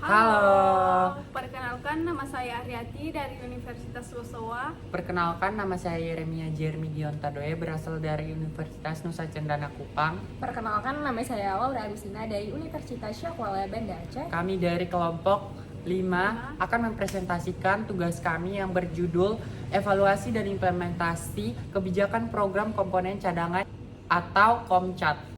Halo. Perkenalkan, nama saya Aryati dari Universitas Losowa. Perkenalkan, nama saya Yeremia Jermi Giontadoe, berasal dari Universitas Nusa Cendana Kupang. Perkenalkan, nama saya Laura Agustina dari Universitas Syakwala Banda Aceh. Kami dari kelompok 5 akan mempresentasikan tugas kami yang berjudul Evaluasi dan Implementasi Kebijakan Program Komponen Cadangan atau KOMCAT.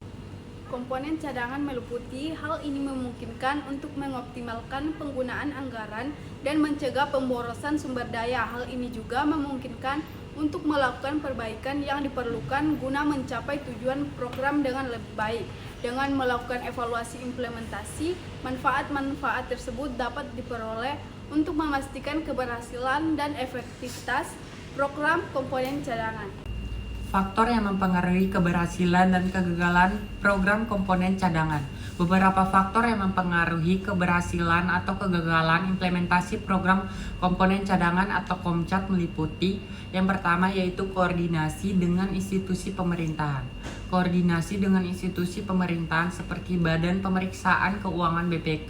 Komponen cadangan meliputi hal ini memungkinkan untuk mengoptimalkan penggunaan anggaran dan mencegah pemborosan sumber daya. Hal ini juga memungkinkan untuk melakukan perbaikan yang diperlukan guna mencapai tujuan program dengan lebih baik. Dengan melakukan evaluasi implementasi, manfaat-manfaat tersebut dapat diperoleh untuk memastikan keberhasilan dan efektivitas program komponen cadangan. Faktor yang mempengaruhi keberhasilan dan kegagalan program komponen cadangan. Beberapa faktor yang mempengaruhi keberhasilan atau kegagalan implementasi program komponen cadangan atau KOMCAT meliputi yang pertama yaitu koordinasi dengan institusi pemerintahan. Koordinasi dengan institusi pemerintahan seperti Badan Pemeriksaan Keuangan BPK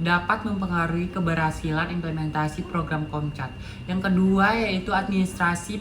dapat mempengaruhi keberhasilan implementasi program KOMCAT. Yang kedua yaitu administrasi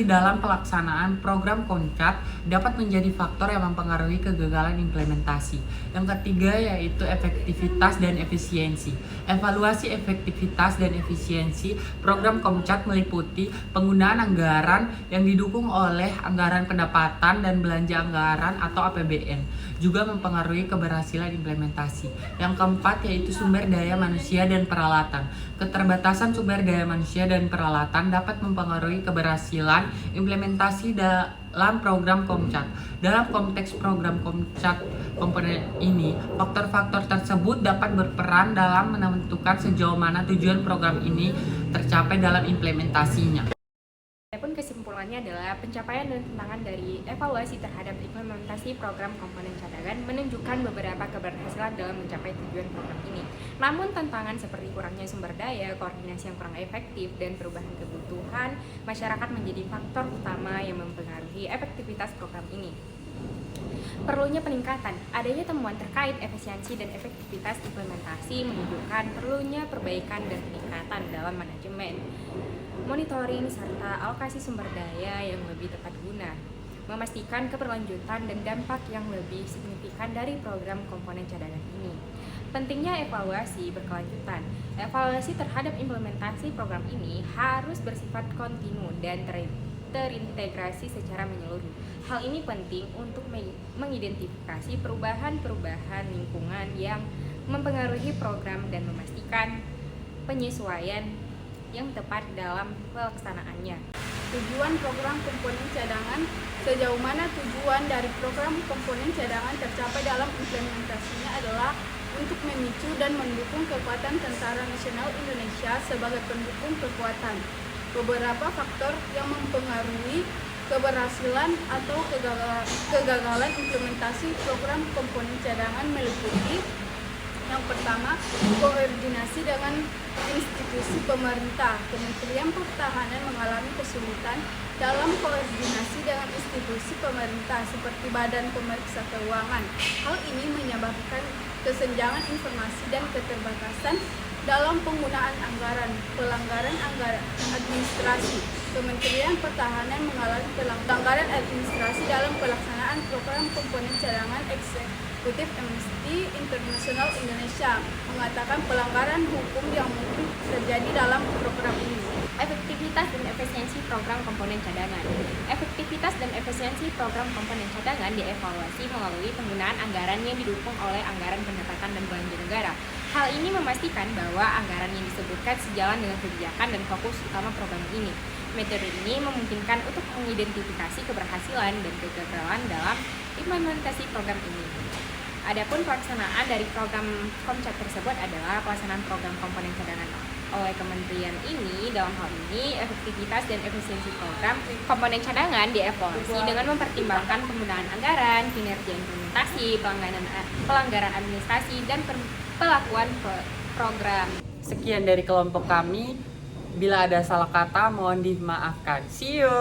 dalam pelaksanaan program KOMCAT dapat menjadi faktor yang mempengaruhi kegagalan implementasi. Yang ketiga yaitu efektivitas dan efisiensi. Evaluasi efektivitas dan efisiensi program KOMCAT meliputi penggunaan anggaran yang didukung oleh anggaran pendapatan dan belanja anggaran atau APBN, juga mempengaruhi keberhasilan implementasi. Yang keempat yaitu sumber daya manusia dan peralatan. Keterbatasan sumber daya manusia dan peralatan dapat mempengaruhi keberhasilan implementasi dalam program KOMCAT. Dalam konteks program KOMCAT komponen ini, faktor-faktor tersebut dapat berperan dalam menentukan sejauh mana tujuan program ini tercapai dalam implementasinya. Adapun kesimpulannya adalah pencapaian dan tantangan dari evaluasi terhadap implementasi program komponen cadangan menunjukkan beberapa keberhasilan dalam mencapai tujuan program ini. Namun tantangan seperti kurangnya sumber daya, koordinasi yang kurang efektif, dan perubahan kebutuhan masyarakat menjadi faktor utama yang mempengaruhi efektivitas program ini. Perlunya peningkatan, adanya temuan terkait efisiensi dan efektivitas implementasi menunjukkan perlunya perbaikan dan peningkatan dalam manajemen, monitoring, serta alokasi sumber daya yang lebih tepat guna, memastikan keberlanjutan dan dampak yang lebih signifikan dari program komponen cadangan ini. Pentingnya evaluasi berkelanjutan. Evaluasi terhadap implementasi program ini harus bersifat kontinu dan terintegrasi secara menyeluruh. Hal ini penting untuk mengidentifikasi perubahan-perubahan lingkungan yang mempengaruhi program dan memastikan penyesuaian yang tepat dalam pelaksanaannya. Tujuan program komponen cadangan. Sejauh mana tujuan dari program komponen cadangan tercapai dalam implementasinya adalah untuk memicu dan mendukung kekuatan Tentara Nasional Indonesia sebagai pendukung kekuatan. Beberapa faktor yang mempengaruhi keberhasilan atau kegagalan implementasi program komponen cadangan meliputi yang pertama, koordinasi dengan institusi pemerintah. Kementerian Pertahanan mengalami kesulitan dalam koordinasi dengan institusi pemerintah seperti Badan Pemeriksa Keuangan. Hal ini menyebabkan kesenjangan informasi dan keterbatasan dalam penggunaan anggaran, pelanggaran anggaran administrasi. Kementerian Pertahanan mengalami pelanggaran administrasi dalam pelaksanaan program komponen cadangan. Eksekutif Amnesty International Indonesia mengatakan pelanggaran hukum yang mungkin terjadi dalam program ini. Efektivitas dan efisiensi program komponen cadangan. Efektivitas dan efisiensi program komponen cadangan dievaluasi melalui penggunaan anggaran yang didukung oleh anggaran pendapatan dan belanja negara. Hal ini memastikan bahwa anggaran yang disebutkan sejalan dengan kebijakan dan fokus utama program ini. Metode ini memungkinkan untuk mengidentifikasi keberhasilan dan kegagalan dalam implementasi program ini. Adapun pelaksanaan dari program KOMCAT tersebut adalah pelaksanaan program komponen cadangan oleh kementerian ini. Dalam hal ini, efektivitas dan efisiensi program komponen cadangan dievaluasi dengan mempertimbangkan penggunaan anggaran, kinerja implementasi, pelanggaran administrasi, dan pelakuan program. Sekian dari kelompok kami. Bila ada salah kata, mohon dimaafkan. See you!